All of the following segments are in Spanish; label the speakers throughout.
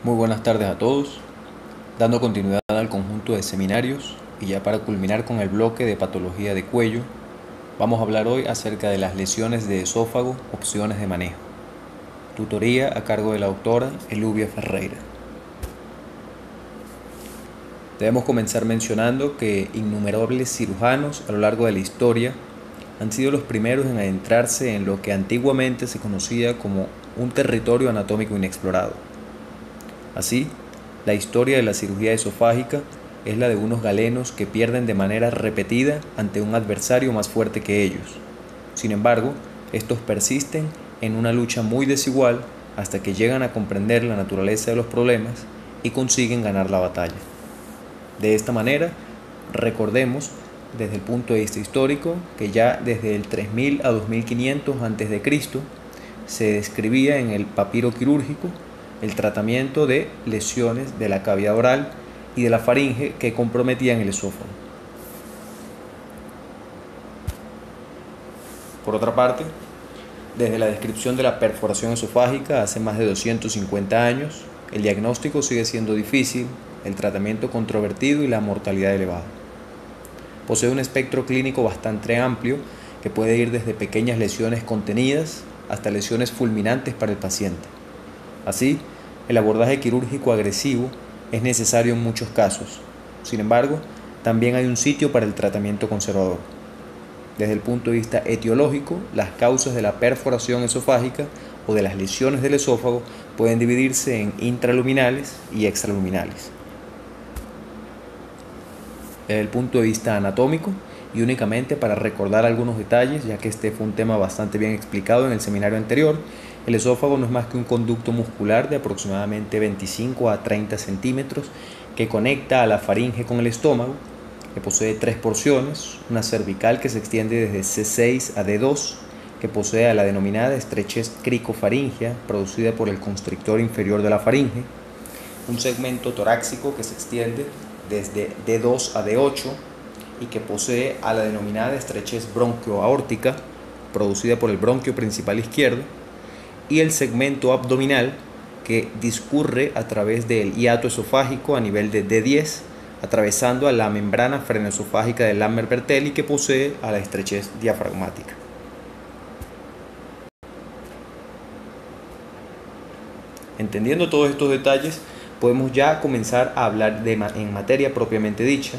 Speaker 1: Muy buenas tardes a todos, dando continuidad al conjunto de seminarios y ya para culminar con el bloque de patología de cuello, vamos a hablar hoy acerca de las lesiones de esófago, opciones de manejo. Tutoría a cargo de la doctora Elubia Ferreira. Debemos comenzar mencionando que innumerables cirujanos a lo largo de la historia han sido los primeros en adentrarse en lo que antiguamente se conocía como un territorio anatómico inexplorado. Así, la historia de la cirugía esofágica es la de unos galenos que pierden de manera repetida ante un adversario más fuerte que ellos. Sin embargo, estos persisten en una lucha muy desigual hasta que llegan a comprender la naturaleza de los problemas y consiguen ganar la batalla. De esta manera, recordemos desde el punto de vista histórico que ya desde el 3000 a 2500 a.C. se describía en el papiro quirúrgico el tratamiento de lesiones de la cavidad oral y de la faringe que comprometían el esófago. Por otra parte, desde la descripción de la perforación esofágica hace más de 250 años, el diagnóstico sigue siendo difícil, el tratamiento controvertido y la mortalidad elevada. Posee un espectro clínico bastante amplio que puede ir desde pequeñas lesiones contenidas hasta lesiones fulminantes para el paciente. Así, el abordaje quirúrgico agresivo es necesario en muchos casos. Sin embargo, también hay un sitio para el tratamiento conservador. Desde el punto de vista etiológico, las causas de la perforación esofágica o de las lesiones del esófago pueden dividirse en intraluminales y extraluminales. Desde el punto de vista anatómico, y únicamente para recordar algunos detalles, ya que este fue un tema bastante bien explicado en el seminario anterior, el esófago no es más que un conducto muscular de aproximadamente 25 a 30 centímetros que conecta a la faringe con el estómago, que posee tres porciones: una cervical que se extiende desde C6 a D2, que posee a la denominada estrechez cricofaringea producida por el constrictor inferior de la faringe, un segmento torácico que se extiende desde D2 a D8 y que posee a la denominada estrechez bronquioaórtica producida por el bronquio principal izquierdo, y el segmento abdominal que discurre a través del hiato esofágico a nivel de D10, atravesando a la membrana frenoesofágica del Lambert-Bertelli que posee a la estrechez diafragmática. Entendiendo todos estos detalles, podemos ya comenzar a hablar en materia propiamente dicha,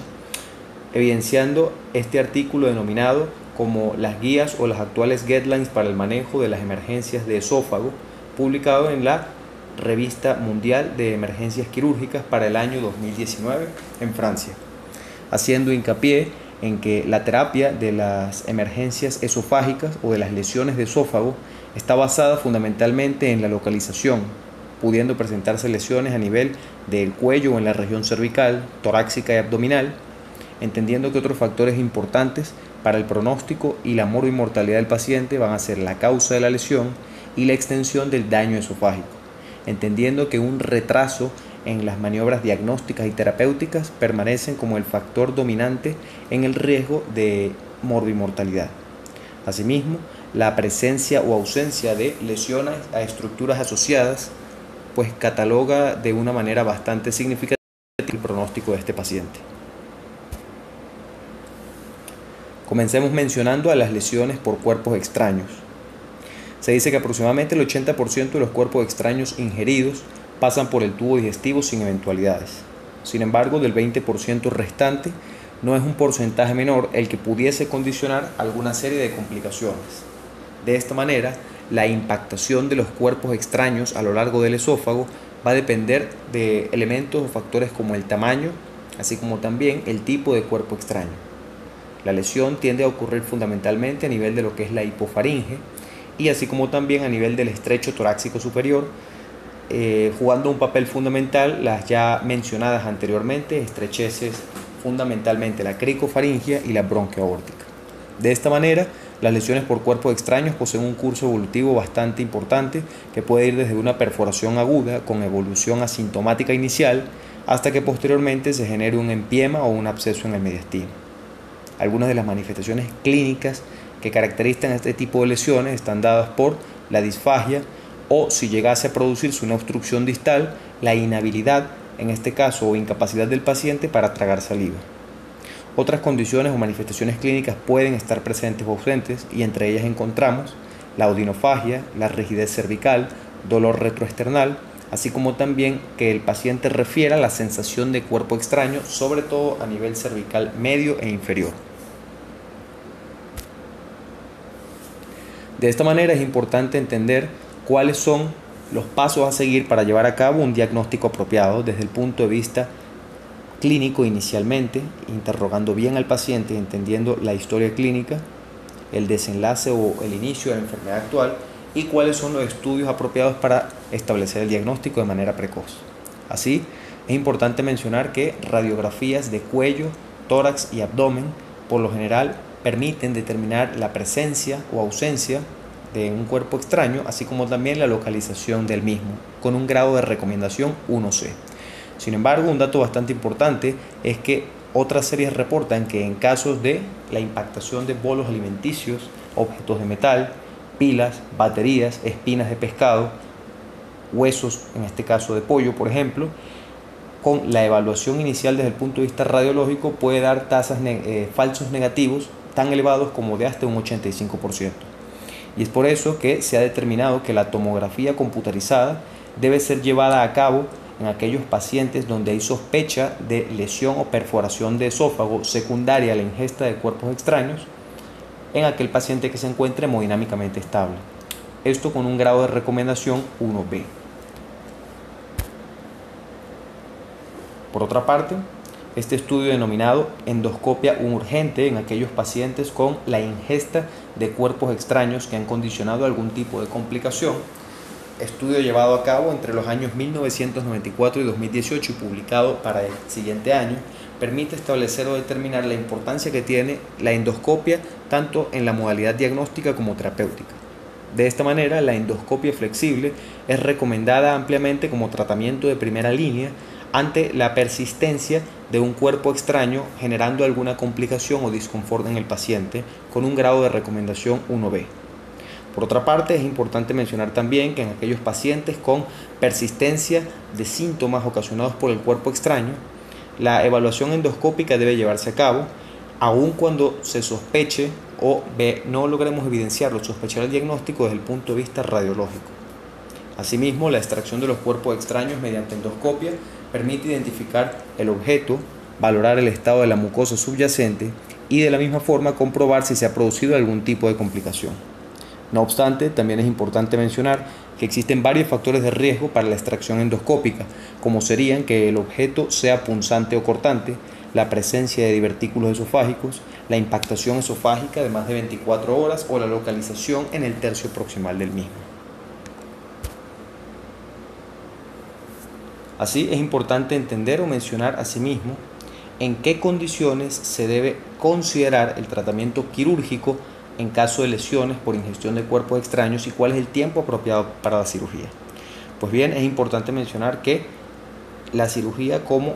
Speaker 1: evidenciando este artículo denominado como las guías o las actuales guidelines para el manejo de las emergencias de esófago, publicado en la Revista Mundial de Emergencias Quirúrgicas para el año 2019 en Francia, haciendo hincapié en que la terapia de las emergencias esofágicas o de las lesiones de esófago está basada fundamentalmente en la localización, pudiendo presentarse lesiones a nivel del cuello o en la región cervical, torácica y abdominal, entendiendo que otros factores importantes para el pronóstico y la morbimortalidad del paciente van a ser la causa de la lesión y la extensión del daño esofágico, entendiendo que un retraso en las maniobras diagnósticas y terapéuticas permanecen como el factor dominante en el riesgo de morbimortalidad. Asimismo, la presencia o ausencia de lesiones a estructuras asociadas pues cataloga de una manera bastante significativa el pronóstico de este paciente. Comencemos mencionando a las lesiones por cuerpos extraños. Se dice que aproximadamente el 80% de los cuerpos extraños ingeridos pasan por el tubo digestivo sin eventualidades. Sin embargo, del 20% restante, no es un porcentaje menor el que pudiese condicionar alguna serie de complicaciones. De esta manera, la impactación de los cuerpos extraños a lo largo del esófago va a depender de elementos o factores como el tamaño, así como también el tipo de cuerpo extraño. La lesión tiende a ocurrir fundamentalmente a nivel de lo que es la hipofaringe y así como también a nivel del estrecho torácico superior, jugando un papel fundamental las ya mencionadas anteriormente estrecheces, fundamentalmente la cricofaringea y la bronquioaórtica. De esta manera, las lesiones por cuerpos extraños poseen un curso evolutivo bastante importante que puede ir desde una perforación aguda con evolución asintomática inicial hasta que posteriormente se genere un empiema o un absceso en el mediastino. Algunas de las manifestaciones clínicas que caracterizan este tipo de lesiones están dadas por la disfagia o si llegase a producirse una obstrucción distal, la inhabilidad, en este caso, o incapacidad del paciente para tragar saliva. Otras condiciones o manifestaciones clínicas pueden estar presentes o ausentes, y entre ellas encontramos la odinofagia, la rigidez cervical, dolor retroesternal, así como también que el paciente refiera la sensación de cuerpo extraño, sobre todo a nivel cervical medio e inferior. De esta manera es importante entender cuáles son los pasos a seguir para llevar a cabo un diagnóstico apropiado desde el punto de vista clínico inicialmente, interrogando bien al paciente y entendiendo la historia clínica, el desenlace o el inicio de la enfermedad actual y cuáles son los estudios apropiados para establecer el diagnóstico de manera precoz. Así, es importante mencionar que radiografías de cuello, tórax y abdomen por lo general permiten determinar la presencia o ausencia de un cuerpo extraño, así como también la localización del mismo, con un grado de recomendación 1C. Sin embargo, un dato bastante importante es que otras series reportan que en casos de la impactación de bolos alimenticios, objetos de metal, pilas, baterías, espinas de pescado, huesos, en este caso de pollo, por ejemplo, con la evaluación inicial desde el punto de vista radiológico puede dar tasas falsos negativos tan elevados como de hasta un 85%. Y es por eso que se ha determinado que la tomografía computarizada debe ser llevada a cabo en aquellos pacientes donde hay sospecha de lesión o perforación de esófago secundaria a la ingesta de cuerpos extraños, en aquel paciente que se encuentre hemodinámicamente estable. Esto con un grado de recomendación 1B. Por otra parte, este estudio denominado endoscopia urgente en aquellos pacientes con la ingesta de cuerpos extraños que han condicionado algún tipo de complicación, estudio llevado a cabo entre los años 1994 y 2018 y publicado para el siguiente año, permite establecer o determinar la importancia que tiene la endoscopia tanto en la modalidad diagnóstica como terapéutica. De esta manera, la endoscopia flexible es recomendada ampliamente como tratamiento de primera línea ante la persistencia de un cuerpo extraño generando alguna complicación o disconfort en el paciente con un grado de recomendación 1B. Por otra parte, es importante mencionar también que en aquellos pacientes con persistencia de síntomas ocasionados por el cuerpo extraño, la evaluación endoscópica debe llevarse a cabo, aun cuando se sospeche o no logremos evidenciarlo, sospechar el diagnóstico desde el punto de vista radiológico. Asimismo, la extracción de los cuerpos extraños mediante endoscopia permite identificar el objeto, valorar el estado de la mucosa subyacente y de la misma forma comprobar si se ha producido algún tipo de complicación. No obstante, también es importante mencionar que existen varios factores de riesgo para la extracción endoscópica, como serían que el objeto sea punzante o cortante, la presencia de divertículos esofágicos, la impactación esofágica de más de 24 horas o la localización en el tercio proximal del mismo. Así, es importante entender o mencionar asimismo en qué condiciones se debe considerar el tratamiento quirúrgico en caso de lesiones por ingestión de cuerpos extraños y cuál es el tiempo apropiado para la cirugía. Pues bien, es importante mencionar que la cirugía como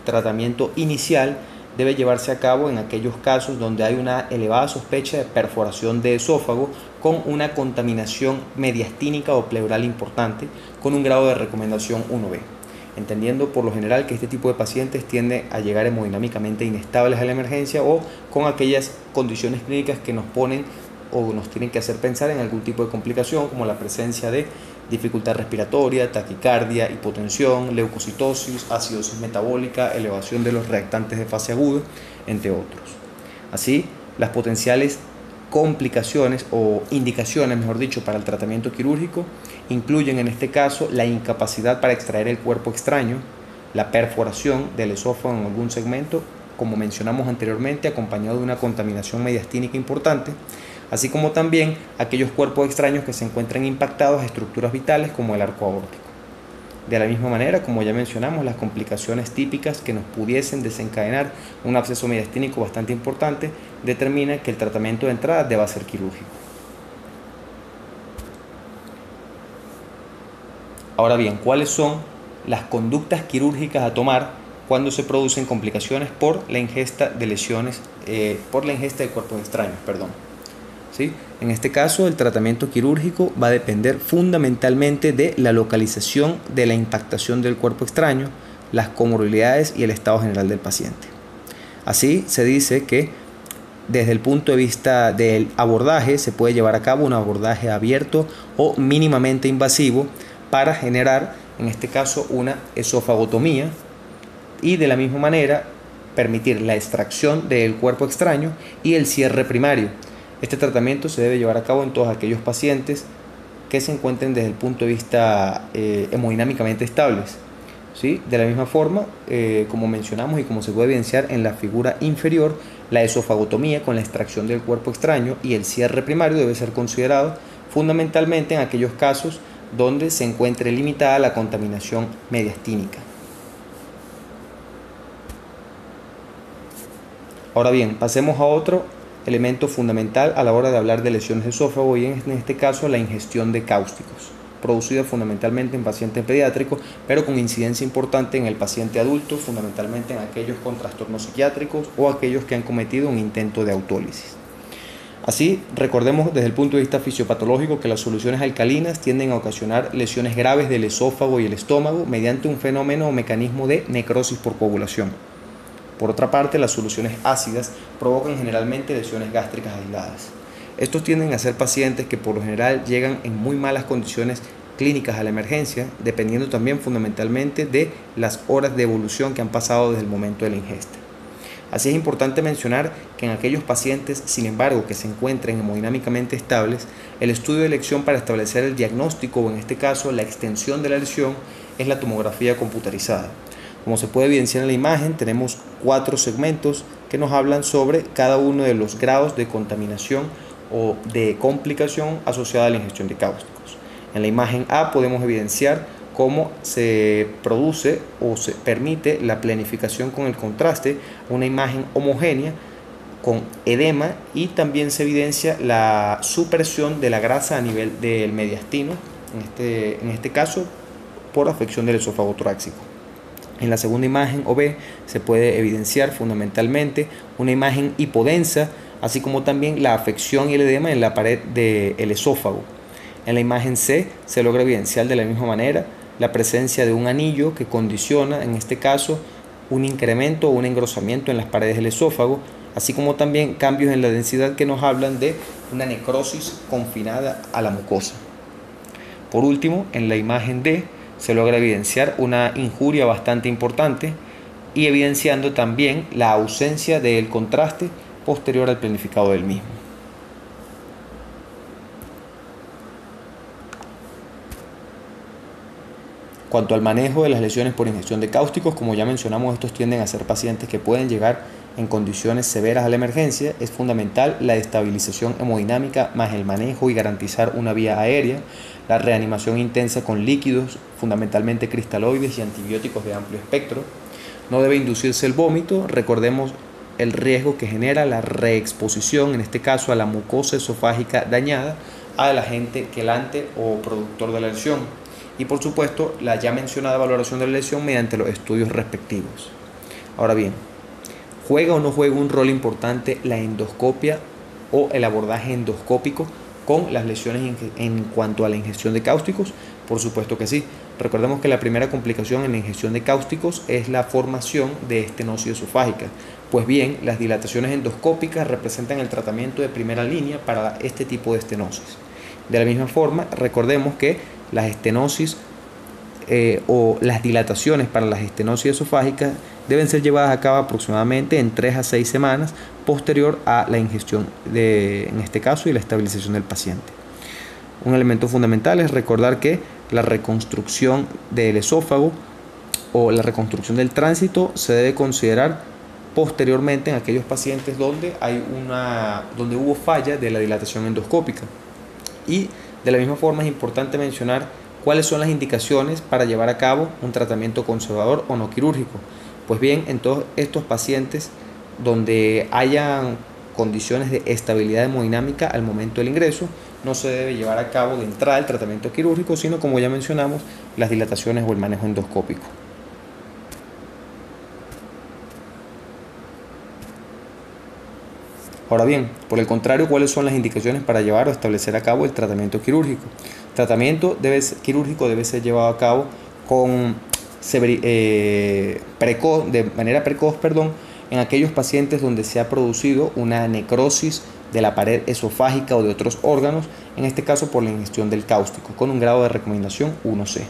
Speaker 1: tratamiento inicial debe llevarse a cabo en aquellos casos donde hay una elevada sospecha de perforación de esófago con una contaminación mediastínica o pleural importante con un grado de recomendación 1B, entendiendo por lo general que este tipo de pacientes tienden a llegar hemodinámicamente inestables a la emergencia o con aquellas condiciones clínicas que nos ponen o nos tienen que hacer pensar en algún tipo de complicación como la presencia de dificultad respiratoria, taquicardia, hipotensión, leucocitosis, acidosis metabólica, elevación de los reactantes de fase aguda, entre otros. Así, las potenciales complicaciones o indicaciones, mejor dicho, para el tratamiento quirúrgico incluyen en este caso la incapacidad para extraer el cuerpo extraño, la perforación del esófago en algún segmento, como mencionamos anteriormente, acompañado de una contaminación mediastínica importante, así como también aquellos cuerpos extraños que se encuentran impactados a estructuras vitales como el arco aórtico. De la misma manera, como ya mencionamos, las complicaciones típicas que nos pudiesen desencadenar un absceso mediastínico bastante importante determinan que el tratamiento de entrada deba ser quirúrgico. Ahora bien, ¿cuáles son las conductas quirúrgicas a tomar cuando se producen complicaciones por la ingesta de lesiones, por la ingesta de cuerpos extraños, ¿sí? En este caso, el tratamiento quirúrgico va a depender fundamentalmente de la localización de la impactación del cuerpo extraño, las comorbilidades y el estado general del paciente. Así, se dice que desde el punto de vista del abordaje se puede llevar a cabo un abordaje abierto o mínimamente invasivo para generar, en este caso, una esofagotomía y de la misma manera permitir la extracción del cuerpo extraño y el cierre primario. Este tratamiento se debe llevar a cabo en todos aquellos pacientes que se encuentren desde el punto de vista hemodinámicamente estables, ¿sí? De la misma forma, como mencionamos y como se puede evidenciar en la figura inferior, la esofagotomía con la extracción del cuerpo extraño y el cierre primario debe ser considerado fundamentalmente en aquellos casos donde se encuentre limitada la contaminación mediastínica. Ahora bien, pasemos a otro elemento fundamental a la hora de hablar de lesiones de esófago y en este caso la ingestión de cáusticos, producida fundamentalmente en pacientes pediátricos, pero con incidencia importante en el paciente adulto, fundamentalmente en aquellos con trastornos psiquiátricos o aquellos que han cometido un intento de autólisis. Así, recordemos desde el punto de vista fisiopatológico que las soluciones alcalinas tienden a ocasionar lesiones graves del esófago y el estómago mediante un fenómeno o mecanismo de necrosis por coagulación. Por otra parte, las soluciones ácidas provocan generalmente lesiones gástricas aisladas. Estos tienden a ser pacientes que por lo general llegan en muy malas condiciones clínicas a la emergencia, dependiendo también fundamentalmente de las horas de evolución que han pasado desde el momento de la ingesta. Así es importante mencionar que en aquellos pacientes, sin embargo, que se encuentren hemodinámicamente estables, el estudio de elección para establecer el diagnóstico o en este caso la extensión de la lesión es la tomografía computarizada. Como se puede evidenciar en la imagen, tenemos 4 segmentos que nos hablan sobre cada uno de los grados de contaminación o de complicación asociada a la ingestión de cáusticos. En la imagen A podemos evidenciar cómo se produce o se permite la planificación con el contraste, una imagen homogénea con edema y también se evidencia la supresión de la grasa a nivel del mediastino, en este caso por afección del esófago torácico. En la segunda imagen o B se puede evidenciar fundamentalmente una imagen hipodensa, así como también la afección y el edema en la pared del esófago. En la imagen C se logra evidenciar de la misma manera la presencia de un anillo que condiciona, en este caso, un incremento o un engrosamiento en las paredes del esófago, así como también cambios en la densidad que nos hablan de una necrosis confinada a la mucosa. Por último, en la imagen D se logra evidenciar una injuria bastante importante y evidenciando también la ausencia del contraste posterior al planificado del mismo. Cuanto al manejo de las lesiones por ingestión de cáusticos, como ya mencionamos, estos tienden a ser pacientes que pueden llegar en condiciones severas a la emergencia. Es fundamental la estabilización hemodinámica más el manejo y garantizar una vía aérea, la reanimación intensa con líquidos, fundamentalmente cristaloides y antibióticos de amplio espectro. No debe inducirse el vómito. Recordemos el riesgo que genera la reexposición, en este caso a la mucosa esofágica dañada, al agente quelante o productor de la lesión. Y por supuesto, la ya mencionada valoración de la lesión mediante los estudios respectivos. Ahora bien, ¿juega o no juega un rol importante la endoscopia o el abordaje endoscópico con las lesiones en cuanto a la ingestión de cáusticos? Por supuesto que sí. Recordemos que la primera complicación en la ingestión de cáusticos es la formación de estenosis esofágica. Pues bien, las dilataciones endoscópicas representan el tratamiento de primera línea para este tipo de estenosis. De la misma forma, recordemos que las estenosis o las dilataciones para las estenosis esofágicas deben ser llevadas a cabo aproximadamente en 3 a 6 semanas posterior a la ingestión en este caso, y la estabilización del paciente. Un elemento fundamental es recordar que la reconstrucción del esófago o la reconstrucción del tránsito se debe considerar posteriormente en aquellos pacientes donde hubo falla de la dilatación endoscópica. Y de la misma forma es importante mencionar cuáles son las indicaciones para llevar a cabo un tratamiento conservador o no quirúrgico. Pues bien, en todos estos pacientes donde hayan condiciones de estabilidad hemodinámica al momento del ingreso, no se debe llevar a cabo de entrada el tratamiento quirúrgico, sino, como ya mencionamos, las dilataciones o el manejo endoscópico. Ahora bien, por el contrario, ¿cuáles son las indicaciones para llevar o establecer a cabo el tratamiento quirúrgico? El tratamiento quirúrgico debe ser llevado a cabo con de manera precoz, en aquellos pacientes donde se ha producido una necrosis de la pared esofágica o de otros órganos, en este caso por la ingestión del cáustico, con un grado de recomendación 1C.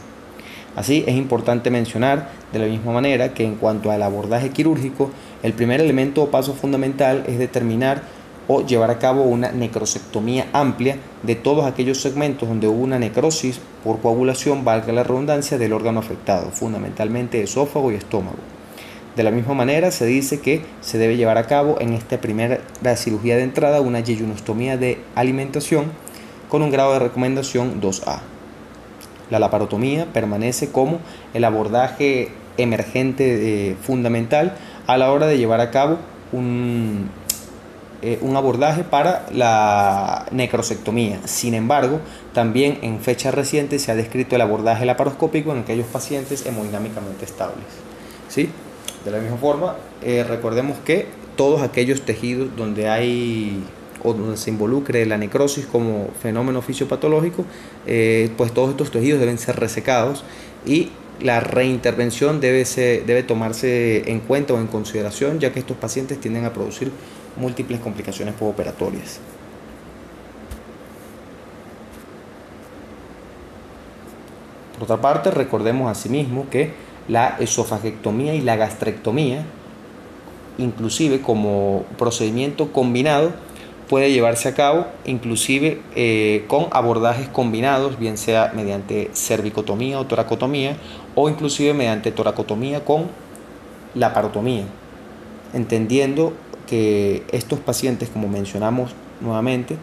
Speaker 1: Así, es importante mencionar de la misma manera que en cuanto al abordaje quirúrgico, el primer elemento o paso fundamental es determinar o llevar a cabo una necrosectomía amplia de todos aquellos segmentos donde hubo una necrosis por coagulación, valga la redundancia, del órgano afectado, fundamentalmente esófago y estómago. De la misma manera, se dice que se debe llevar a cabo en esta primera cirugía de entrada una yeyonostomía de alimentación con un grado de recomendación 2A. La laparotomía permanece como el abordaje emergente fundamental a la hora de llevar a cabo un abordaje para la necrosectomía. Sin embargo, también en fechas recientes se ha descrito el abordaje laparoscópico en aquellos pacientes hemodinámicamente estables. ¿Sí? De la misma forma, recordemos que todos aquellos tejidos donde hay o donde se involucre la necrosis como fenómeno fisiopatológico, pues todos estos tejidos deben ser resecados y la reintervención debe tomarse en cuenta o en consideración, ya que estos pacientes tienden a producir múltiples complicaciones postoperatorias. Por otra parte, recordemos asimismo que la esofagectomía y la gastrectomía, inclusive como procedimiento combinado, puede llevarse a cabo inclusive con abordajes combinados, bien sea mediante cervicotomía o toracotomía, o inclusive mediante toracotomía con laparotomía, entendiendo que estos pacientes, como mencionamos nuevamente,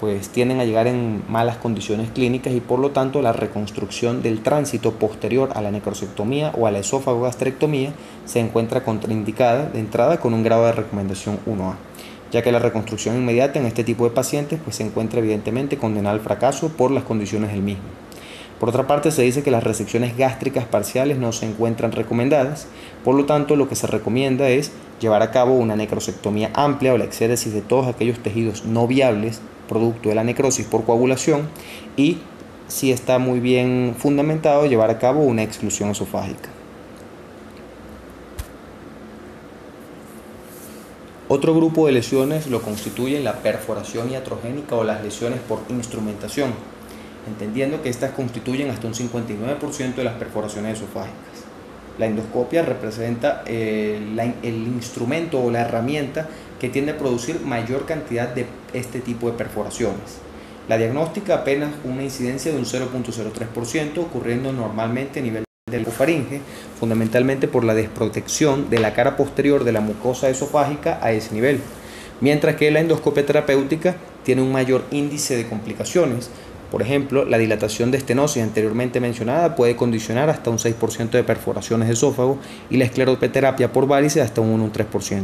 Speaker 1: pues tienden a llegar en malas condiciones clínicas y por lo tanto la reconstrucción del tránsito posterior a la necrosectomía o a la esófago-gastrectomía se encuentra contraindicada de entrada con un grado de recomendación 1A, ya que la reconstrucción inmediata en este tipo de pacientes pues se encuentra evidentemente condenada al fracaso por las condiciones del mismo. Por otra parte, se dice que las resecciones gástricas parciales no se encuentran recomendadas, por lo tanto lo que se recomienda es llevar a cabo una necrosectomía amplia o la exéresis de todos aquellos tejidos no viables producto de la necrosis por coagulación y, si está muy bien fundamentado, llevar a cabo una exclusión esofágica. Otro grupo de lesiones lo constituyen la perforación iatrogénica o las lesiones por instrumentación, entendiendo que estas constituyen hasta un 59% de las perforaciones esofágicas. La endoscopia representa el instrumento o la herramienta que tiende a producir mayor cantidad de este tipo de perforaciones. La diagnóstica apenas una incidencia de un 0.03%, ocurriendo normalmente a nivel del faringe, fundamentalmente por la desprotección de la cara posterior de la mucosa esofágica a ese nivel, mientras que la endoscopia terapéutica tiene un mayor índice de complicaciones. Por ejemplo, la dilatación de estenosis anteriormente mencionada puede condicionar hasta un 6% de perforaciones de esófago y la escleroterapia por varices hasta un 1 o un 3%.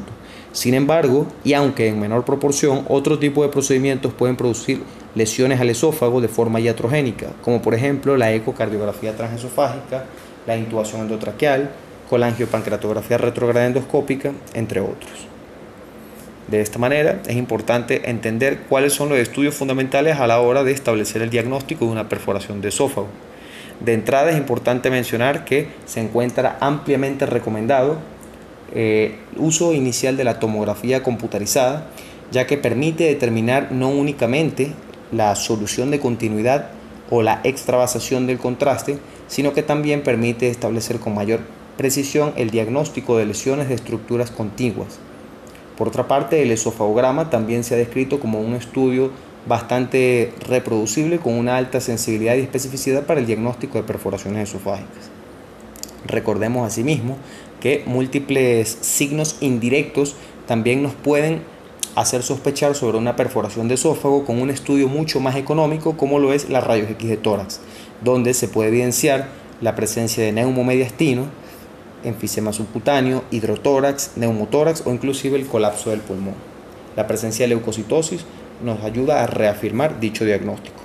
Speaker 1: Sin embargo, y aunque en menor proporción, otro tipo de procedimientos pueden producir lesiones al esófago de forma iatrogénica, como por ejemplo la ecocardiografía transesofágica, la intubación endotraqueal, colangiopancreatografía retrógrada endoscópica, entre otros. De esta manera, es importante entender cuáles son los estudios fundamentales a la hora de establecer el diagnóstico de una perforación de esófago. De entrada, es importante mencionar que se encuentra ampliamente recomendado el uso inicial de la tomografía computarizada, ya que permite determinar no únicamente la solución de continuidad o la extravasación del contraste, sino que también permite establecer con mayor precisión el diagnóstico de lesiones de estructuras contiguas. Por otra parte, el esofagograma también se ha descrito como un estudio bastante reproducible con una alta sensibilidad y especificidad para el diagnóstico de perforaciones esofágicas. Recordemos asimismo que múltiples signos indirectos también nos pueden hacer sospechar sobre una perforación de esófago con un estudio mucho más económico como lo es la rayos X de tórax, donde se puede evidenciar la presencia de neumomediastino, enfisema subcutáneo, hidrotórax, neumotórax o inclusive el colapso del pulmón. La presencia de leucocitosis nos ayuda a reafirmar dicho diagnóstico.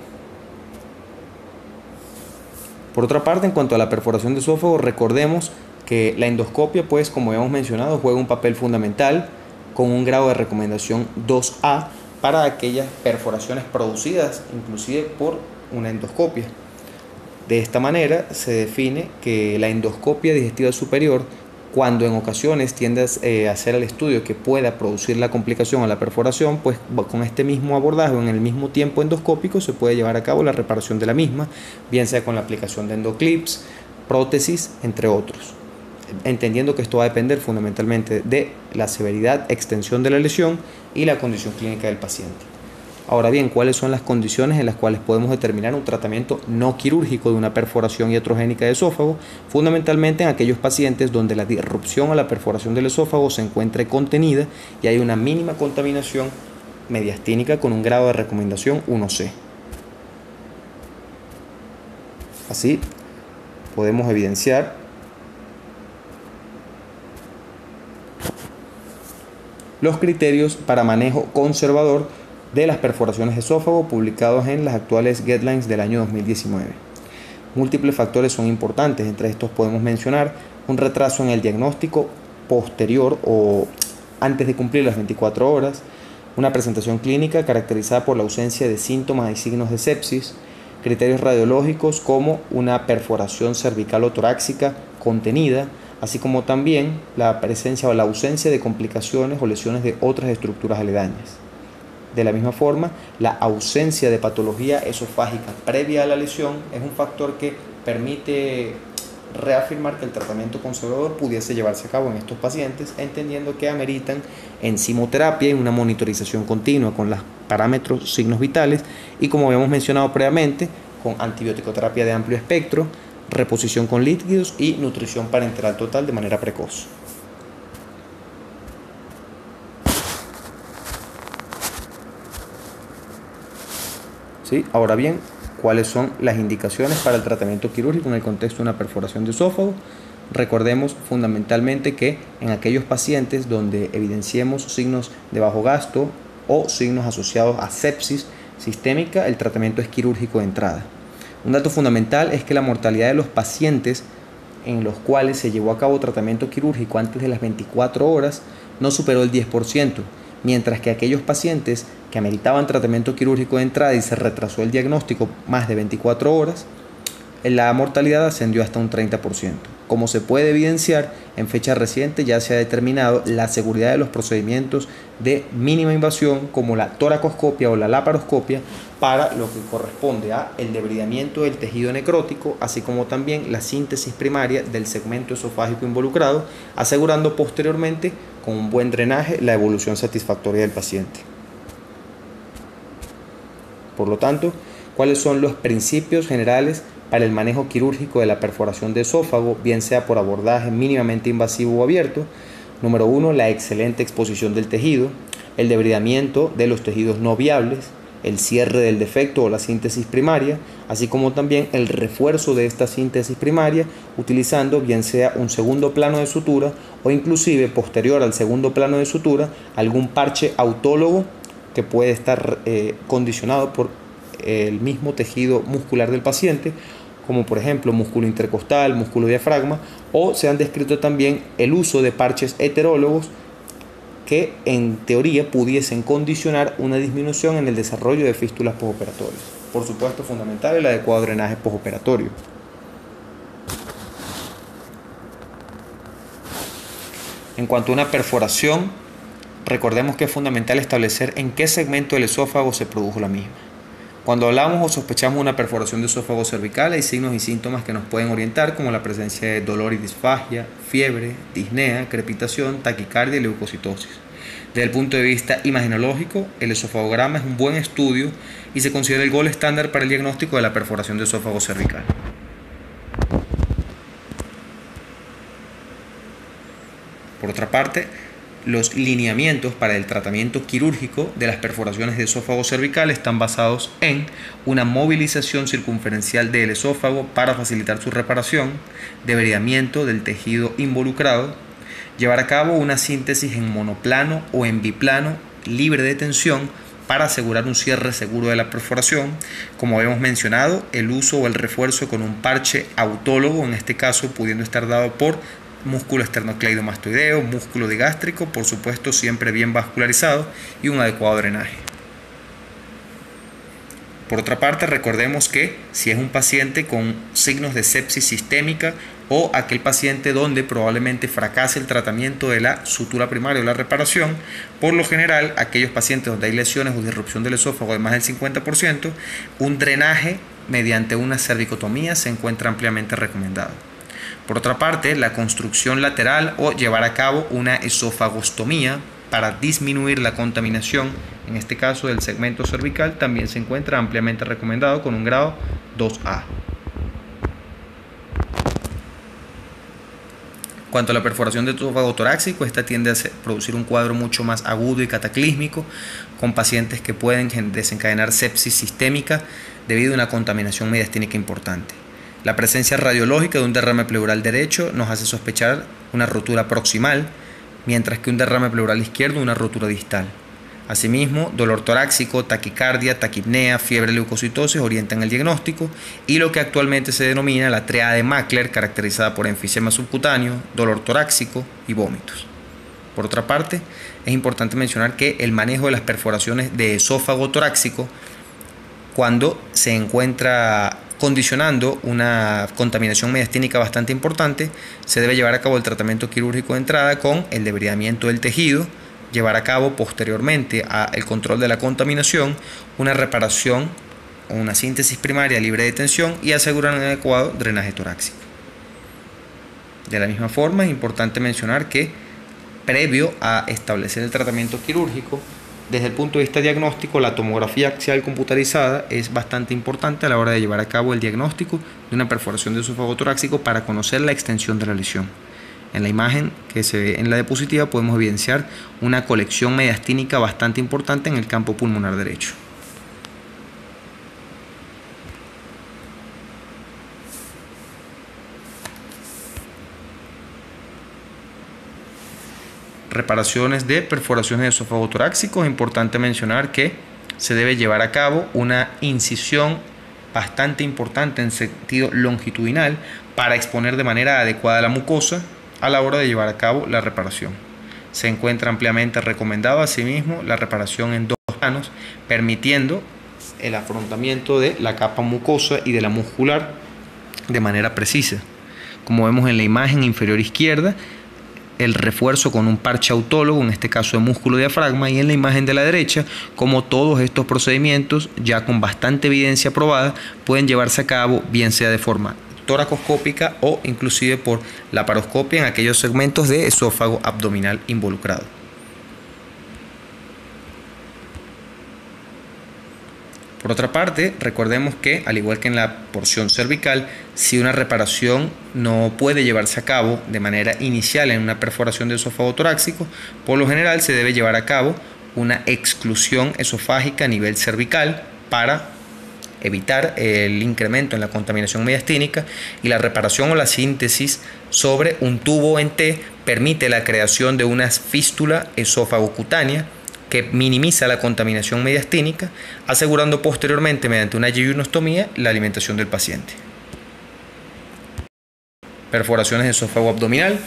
Speaker 1: Por otra parte, en cuanto a la perforación de esófago, recordemos que la endoscopia, pues como hemos mencionado, juega un papel fundamental con un grado de recomendación 2A para aquellas perforaciones producidas inclusive por una endoscopia. De esta manera se define que la endoscopia digestiva superior, cuando en ocasiones tiende a hacer el estudio que pueda producir la complicación o la perforación, pues con este mismo abordaje o en el mismo tiempo endoscópico se puede llevar a cabo la reparación de la misma, bien sea con la aplicación de endoclips, prótesis, entre otros, entendiendo que esto va a depender fundamentalmente de la severidad, extensión de la lesión y la condición clínica del paciente. Ahora bien, ¿cuáles son las condiciones en las cuales podemos determinar un tratamiento no quirúrgico de una perforación iatrogénica de esófago? Fundamentalmente en aquellos pacientes donde la disrupción o la perforación del esófago se encuentre contenida y hay una mínima contaminación mediastínica con un grado de recomendación 1C. Así podemos evidenciar los criterios para manejo conservador de las perforaciones de esófago publicados en las actuales guidelines del año 2019. Múltiples factores son importantes, entre estos podemos mencionar un retraso en el diagnóstico posterior o antes de cumplir las 24 horas, una presentación clínica caracterizada por la ausencia de síntomas y signos de sepsis, criterios radiológicos como una perforación cervical o torácica contenida, así como también la presencia o la ausencia de complicaciones o lesiones de otras estructuras aledañas. De la misma forma, la ausencia de patología esofágica previa a la lesión es un factor que permite reafirmar que el tratamiento conservador pudiese llevarse a cabo en estos pacientes, entendiendo que ameritan enzimoterapia y una monitorización continua con los parámetros, signos vitales y, como habíamos mencionado previamente, con antibiótico-terapia de amplio espectro, reposición con líquidos y nutrición parenteral total de manera precoz. ¿Sí? Ahora bien, ¿cuáles son las indicaciones para el tratamiento quirúrgico en el contexto de una perforación de esófago? Recordemos fundamentalmente que en aquellos pacientes donde evidenciemos signos de bajo gasto o signos asociados a sepsis sistémica, el tratamiento es quirúrgico de entrada. Un dato fundamental es que la mortalidad de los pacientes en los cuales se llevó a cabo tratamiento quirúrgico antes de las 24 horas no superó el 10%, mientras que aquellos pacientes que ameritaban tratamiento quirúrgico de entrada y se retrasó el diagnóstico más de 24 horas, la mortalidad ascendió hasta un 30%. Como se puede evidenciar, en fecha reciente ya se ha determinado la seguridad de los procedimientos de mínima invasión como la toracoscopia o la laparoscopia para lo que corresponde a el debridamiento del tejido necrótico, así como también la síntesis primaria del segmento esofágico involucrado, asegurando posteriormente con un buen drenaje la evolución satisfactoria del paciente. Por lo tanto, ¿cuáles son los principios generales para el manejo quirúrgico de la perforación de esófago, bien sea por abordaje mínimamente invasivo o abierto? Número 1, la excelente exposición del tejido, el debridamiento de los tejidos no viables, el cierre del defecto o la síntesis primaria, así como también el refuerzo de esta síntesis primaria utilizando bien sea un segundo plano de sutura o inclusive posterior al segundo plano de sutura algún parche autólogo que puede estar condicionado por el mismo tejido muscular del paciente, como por ejemplo músculo intercostal, músculo diafragma, o se han descrito también el uso de parches heterólogos que en teoría pudiesen condicionar una disminución en el desarrollo de fístulas posoperatorias. Por supuesto, fundamental el adecuado drenaje posoperatorio. En cuanto a una perforación, recordemos que es fundamental establecer en qué segmento del esófago se produjo la misma. Cuando hablamos o sospechamos una perforación de esófago cervical, hay signos y síntomas que nos pueden orientar, como la presencia de dolor y disfagia, fiebre, disnea, crepitación, taquicardia y leucocitosis. Desde el punto de vista imagenológico, el esofagograma es un buen estudio y se considera el gold estándar para el diagnóstico de la perforación de esófago cervical. Por otra parte, los lineamientos para el tratamiento quirúrgico de las perforaciones de esófago cervical están basados en una movilización circunferencial del esófago para facilitar su reparación, debridamiento del tejido involucrado, llevar a cabo una síntesis en monoplano o en biplano libre de tensión para asegurar un cierre seguro de la perforación, como habíamos mencionado, el uso o el refuerzo con un parche autólogo, en este caso pudiendo estar dado por músculo esternocleidomastoideo, músculo digástrico, por supuesto siempre bien vascularizado y un adecuado drenaje. Por otra parte, recordemos que si es un paciente con signos de sepsis sistémica o aquel paciente donde probablemente fracase el tratamiento de la sutura primaria o la reparación, por lo general, aquellos pacientes donde hay lesiones o disrupción del esófago de más del 50%, un drenaje mediante una cervicotomía se encuentra ampliamente recomendado. Por otra parte, la construcción lateral o llevar a cabo una esofagostomía para disminuir la contaminación, en este caso del segmento cervical, también se encuentra ampliamente recomendado con un grado 2A. Cuanto a la perforación del esófago torácico, esta tiende a producir un cuadro mucho más agudo y cataclísmico, con pacientes que pueden desencadenar sepsis sistémica debido a una contaminación mediastínica importante. La presencia radiológica de un derrame pleural derecho nos hace sospechar una rotura proximal, mientras que un derrame pleural izquierdo una rotura distal. Asimismo, dolor torácico, taquicardia, taquipnea, fiebre, leucocitosis orientan el diagnóstico y lo que actualmente se denomina la tríada de Mackler, caracterizada por enfisema subcutáneo, dolor torácico y vómitos. Por otra parte, es importante mencionar que el manejo de las perforaciones de esófago torácico, cuando se encuentra condicionando una contaminación mediastínica bastante importante, se debe llevar a cabo el tratamiento quirúrgico de entrada con el debridamiento del tejido, llevar a cabo posteriormente al control de la contaminación, una reparación o una síntesis primaria libre de tensión y asegurar un adecuado drenaje torácico. De la misma forma, es importante mencionar que previo a establecer el tratamiento quirúrgico, desde el punto de vista diagnóstico, la tomografía axial computarizada es bastante importante a la hora de llevar a cabo el diagnóstico de una perforación de esófago torácico para conocer la extensión de la lesión. En la imagen que se ve en la diapositiva podemos evidenciar una colección mediastínica bastante importante en el campo pulmonar derecho. Reparaciones de perforaciones de esófago torácico. Es importante mencionar que se debe llevar a cabo una incisión bastante importante en sentido longitudinal para exponer de manera adecuada la mucosa a la hora de llevar a cabo la reparación. Se encuentra ampliamente recomendado asimismo la reparación en dos planos, permitiendo el afrontamiento de la capa mucosa y de la muscular de manera precisa. Como vemos en la imagen inferior izquierda, el refuerzo con un parche autólogo, en este caso de músculo diafragma, y en la imagen de la derecha, como todos estos procedimientos, ya con bastante evidencia probada, pueden llevarse a cabo bien sea de forma toracoscópica o inclusive por laparoscopia en aquellos segmentos de esófago abdominal involucrado. Por otra parte, recordemos que, al igual que en la porción cervical, si una reparación no puede llevarse a cabo de manera inicial en una perforación de esófago torácico, por lo general se debe llevar a cabo una exclusión esofágica a nivel cervical para evitar el incremento en la contaminación mediastínica, y la reparación o la síntesis sobre un tubo en T permite la creación de una fístula esófago-cutánea que minimiza la contaminación mediastínica, asegurando posteriormente mediante una yeyunostomía la alimentación del paciente. Perforaciones de esófago abdominal.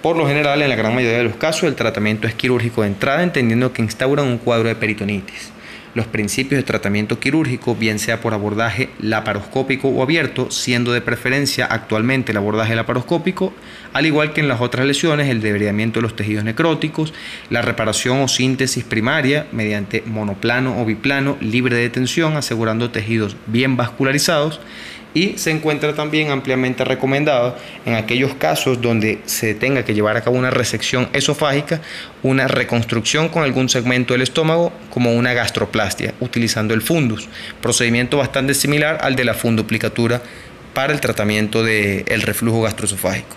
Speaker 1: Por lo general, en la gran mayoría de los casos, el tratamiento es quirúrgico de entrada, entendiendo que instauran un cuadro de peritonitis. Los principios de tratamiento quirúrgico, bien sea por abordaje laparoscópico o abierto, siendo de preferencia actualmente el abordaje laparoscópico, al igual que en las otras lesiones, el debridamiento de los tejidos necróticos, la reparación o síntesis primaria mediante monoplano o biplano libre de tensión, asegurando tejidos bien vascularizados, y se encuentra también ampliamente recomendado en aquellos casos donde se tenga que llevar a cabo una resección esofágica, una reconstrucción con algún segmento del estómago, como una gastroplastia, utilizando el fundus, procedimiento bastante similar al de la funduplicatura para el tratamiento del reflujo gastroesofágico.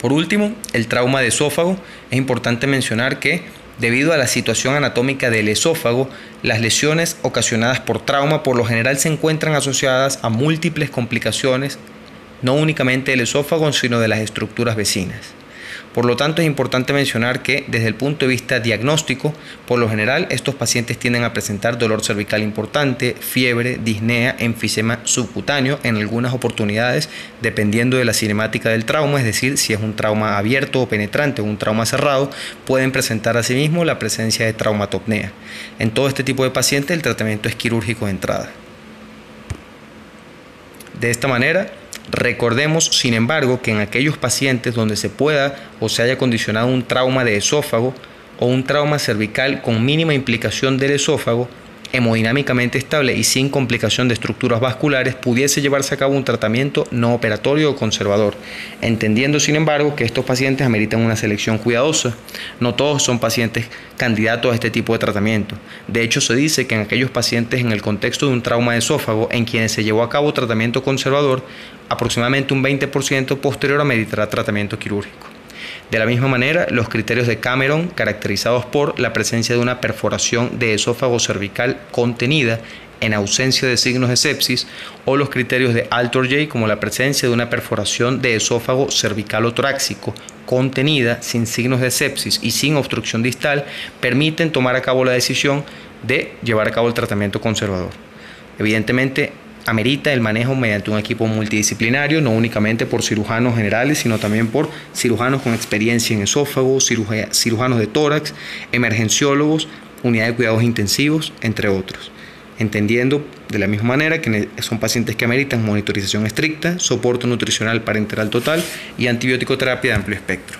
Speaker 1: Por último, el trauma de esófago. Es importante mencionar que, debido a la situación anatómica del esófago, las lesiones ocasionadas por trauma por lo general se encuentran asociadas a múltiples complicaciones, no únicamente del esófago, sino de las estructuras vecinas. Por lo tanto, es importante mencionar que desde el punto de vista diagnóstico, por lo general, estos pacientes tienden a presentar dolor cervical importante, fiebre, disnea, enfisema subcutáneo en algunas oportunidades, dependiendo de la cinemática del trauma, es decir, si es un trauma abierto o penetrante o un trauma cerrado, pueden presentar asimismo la presencia de traumatopnea. En todo este tipo de pacientes, el tratamiento es quirúrgico de entrada. De esta manera, recordemos, sin embargo, que en aquellos pacientes donde se pueda o se haya condicionado un trauma de esófago o un trauma cervical con mínima implicación del esófago, hemodinámicamente estable y sin complicación de estructuras vasculares, pudiese llevarse a cabo un tratamiento no operatorio o conservador, entendiendo sin embargo que estos pacientes ameritan una selección cuidadosa. No todos son pacientes candidatos a este tipo de tratamiento. De hecho, se dice que en aquellos pacientes en el contexto de un trauma de esófago en quienes se llevó a cabo tratamiento conservador, aproximadamente un 20% posterior ameritará tratamiento quirúrgico. De la misma manera, los criterios de Cameron, caracterizados por la presencia de una perforación de esófago cervical contenida en ausencia de signos de sepsis, o los criterios de Altorjay, como la presencia de una perforación de esófago cervical o torácico contenida sin signos de sepsis y sin obstrucción distal, permiten tomar a cabo la decisión de llevar a cabo el tratamiento conservador. Evidentemente, amerita el manejo mediante un equipo multidisciplinario, no únicamente por cirujanos generales, sino también por cirujanos con experiencia en esófago, cirujanos de tórax, emergenciólogos, unidad de cuidados intensivos, entre otros. Entendiendo de la misma manera que son pacientes que ameritan monitorización estricta, soporte nutricional parenteral total y antibiótico terapia de amplio espectro.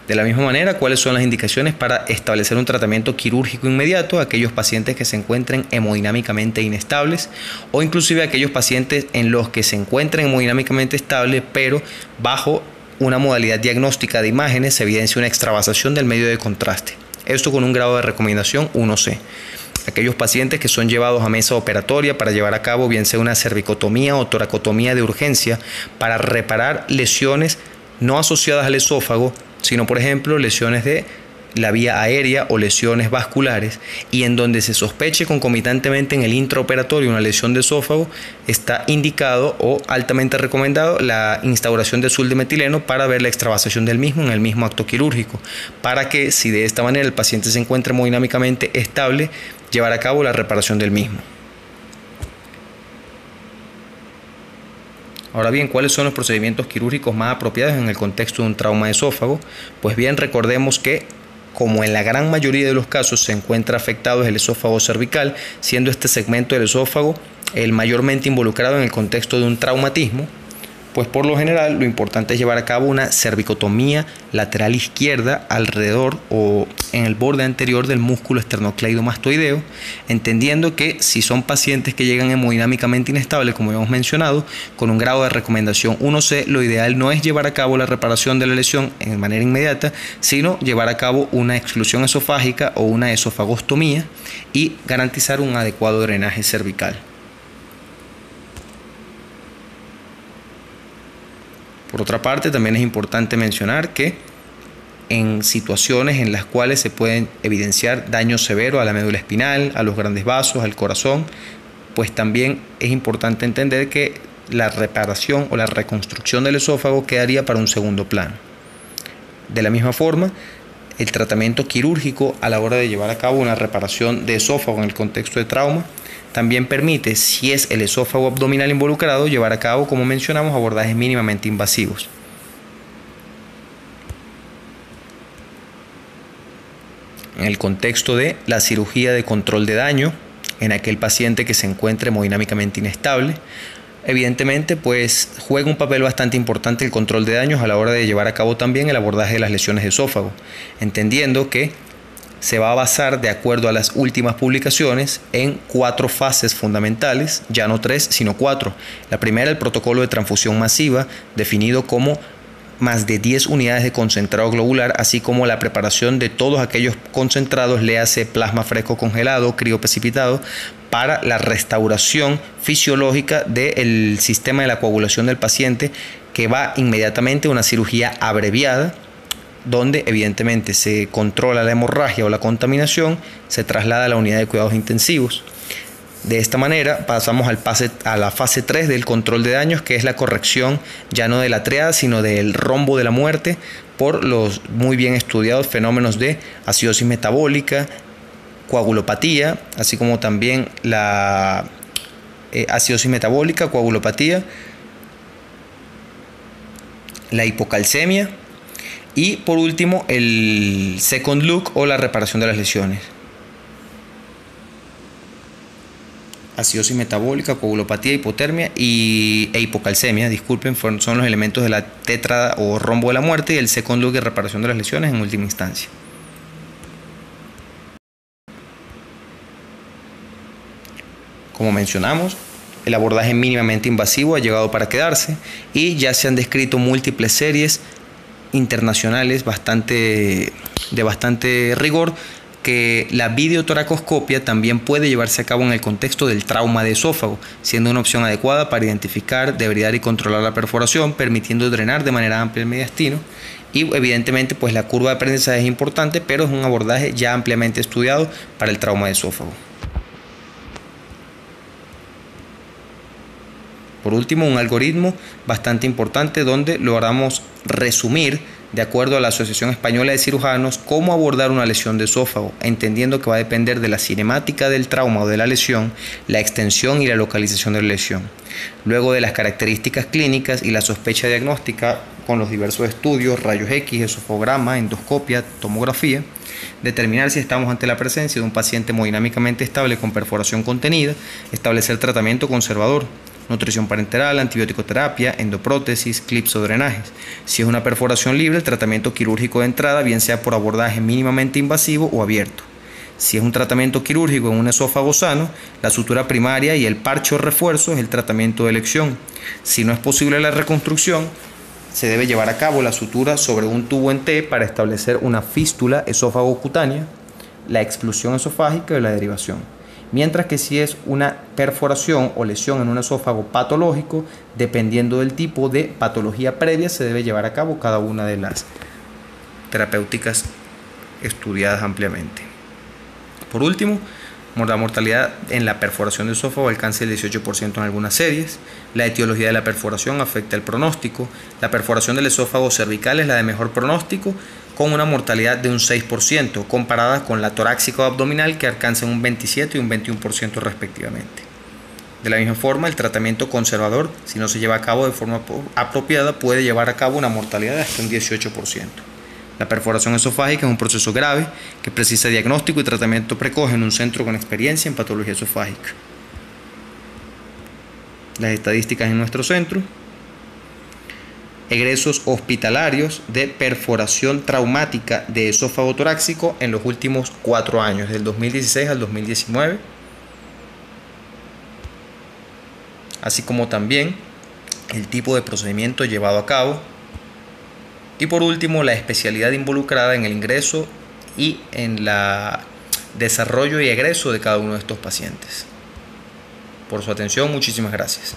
Speaker 1: De la misma manera, ¿cuáles son las indicaciones para establecer un tratamiento quirúrgico inmediato a aquellos pacientes que se encuentren hemodinámicamente inestables o inclusive aquellos pacientes en los que se encuentren hemodinámicamente estables pero bajo una modalidad diagnóstica de imágenes se evidencia una extravasación del medio de contraste? Esto con un grado de recomendación 1C. Aquellos pacientes que son llevados a mesa operatoria para llevar a cabo bien sea una cervicotomía o toracotomía de urgencia para reparar lesiones no asociadas al esófago, sino por ejemplo lesiones de la vía aérea o lesiones vasculares, y en donde se sospeche concomitantemente en el intraoperatorio una lesión de esófago, está indicado o altamente recomendado la instauración de azul de metileno para ver la extravasación del mismo en el mismo acto quirúrgico, para que si de esta manera el paciente se encuentra hemodinámicamente estable, llevar a cabo la reparación del mismo. Ahora bien, ¿cuáles son los procedimientos quirúrgicos más apropiados en el contexto de un trauma de esófago? Pues bien, recordemos que, como en la gran mayoría de los casos se encuentra afectado el esófago cervical, siendo este segmento del esófago el mayormente involucrado en el contexto de un traumatismo, pues por lo general lo importante es llevar a cabo una cervicotomía lateral izquierda alrededor o en el borde anterior del músculo esternocleidomastoideo, entendiendo que si son pacientes que llegan hemodinámicamente inestables, como hemos mencionado, con un grado de recomendación 1C, lo ideal no es llevar a cabo la reparación de la lesión de manera inmediata, sino llevar a cabo una exclusión esofágica o una esofagostomía y garantizar un adecuado drenaje cervical. Por otra parte, también es importante mencionar que en situaciones en las cuales se pueden evidenciar daño severo a la médula espinal, a los grandes vasos, al corazón, pues también es importante entender que la reparación o la reconstrucción del esófago quedaría para un segundo plano. De la misma forma, el tratamiento quirúrgico a la hora de llevar a cabo una reparación de esófago en el contexto de trauma también permite, si es el esófago abdominal involucrado, llevar a cabo, como mencionamos, abordajes mínimamente invasivos. En el contexto de la cirugía de control de daño, en aquel paciente que se encuentre hemodinámicamente inestable, evidentemente pues juega un papel bastante importante el control de daños a la hora de llevar a cabo también el abordaje de las lesiones de esófago, entendiendo que se va a basar, de acuerdo a las últimas publicaciones, en 4 fases fundamentales, ya no 3, sino 4. La primera, el protocolo de transfusión masiva, definido como más de 10 unidades de concentrado globular, así como la preparación de todos aquellos concentrados, léase plasma fresco congelado, crioprecipitado, para la restauración fisiológica del sistema de la coagulación del paciente, que va inmediatamente a una cirugía abreviada, donde evidentemente se controla la hemorragia o la contaminación, se traslada a la unidad de cuidados intensivos. De esta manera pasamos a la fase 3 del control de daños, que es la corrección ya no de la triada, sino del rombo de la muerte por los muy bien estudiados fenómenos de acidosis metabólica, coagulopatía, así como también la acidosis metabólica, coagulopatía, la hipocalcemia y por último el second look o la reparación de las lesiones. Acidosis metabólica, coagulopatía, hipotermia e hipocalcemia, disculpen, son los elementos de la tétrada o rombo de la muerte y el second look y reparación de las lesiones en última instancia. Como mencionamos, el abordaje mínimamente invasivo ha llegado para quedarse y ya se han descrito múltiples series internacionales de bastante rigor que la videotoracoscopia también puede llevarse a cabo en el contexto del trauma de esófago, siendo una opción adecuada para identificar, debridar y controlar la perforación, permitiendo drenar de manera amplia el mediastino. Y evidentemente pues la curva de aprendizaje es importante, pero es un abordaje ya ampliamente estudiado para el trauma de esófago. Por último, un algoritmo bastante importante donde logramos resumir, de acuerdo a la Asociación Española de Cirujanos, cómo abordar una lesión de esófago, entendiendo que va a depender de la cinemática del trauma o de la lesión, la extensión y la localización de la lesión. Luego de las características clínicas y la sospecha diagnóstica con los diversos estudios, rayos X, esofograma, endoscopia, tomografía, determinar si estamos ante la presencia de un paciente hemodinámicamente estable con perforación contenida, establecer tratamiento conservador, nutrición parenteral, antibiótico-terapia, endoprótesis, clips o drenajes. Si es una perforación libre, el tratamiento quirúrgico de entrada, bien sea por abordaje mínimamente invasivo o abierto. Si es un tratamiento quirúrgico en un esófago sano, la sutura primaria y el parche o refuerzo es el tratamiento de elección. Si no es posible la reconstrucción, se debe llevar a cabo la sutura sobre un tubo en T para establecer una fístula esófago-cutánea, la exclusión esofágica y la derivación. Mientras que si es una perforación o lesión en un esófago patológico, dependiendo del tipo de patología previa, se debe llevar a cabo cada una de las terapéuticas estudiadas ampliamente. Por último, la mortalidad en la perforación de esófago alcanza el 18% en algunas series. La etiología de la perforación afecta el pronóstico. La perforación del esófago cervical es la de mejor pronóstico, con una mortalidad de un 6%, comparada con la torácica o abdominal, que alcanza un 27 y un 21% respectivamente. De la misma forma, el tratamiento conservador, si no se lleva a cabo de forma apropiada, puede llevar a cabo una mortalidad de hasta un 18%. La perforación esofágica es un proceso grave que precisa diagnóstico y tratamiento precoz en un centro con experiencia en patología esofágica. Las estadísticas en nuestro centro: egresos hospitalarios de perforación traumática de esófago torácico en los últimos 4 años, del 2016 al 2019, así como también el tipo de procedimiento llevado a cabo, y por último la especialidad involucrada en el ingreso y en el desarrollo y egreso de cada uno de estos pacientes. Por su atención, muchísimas gracias.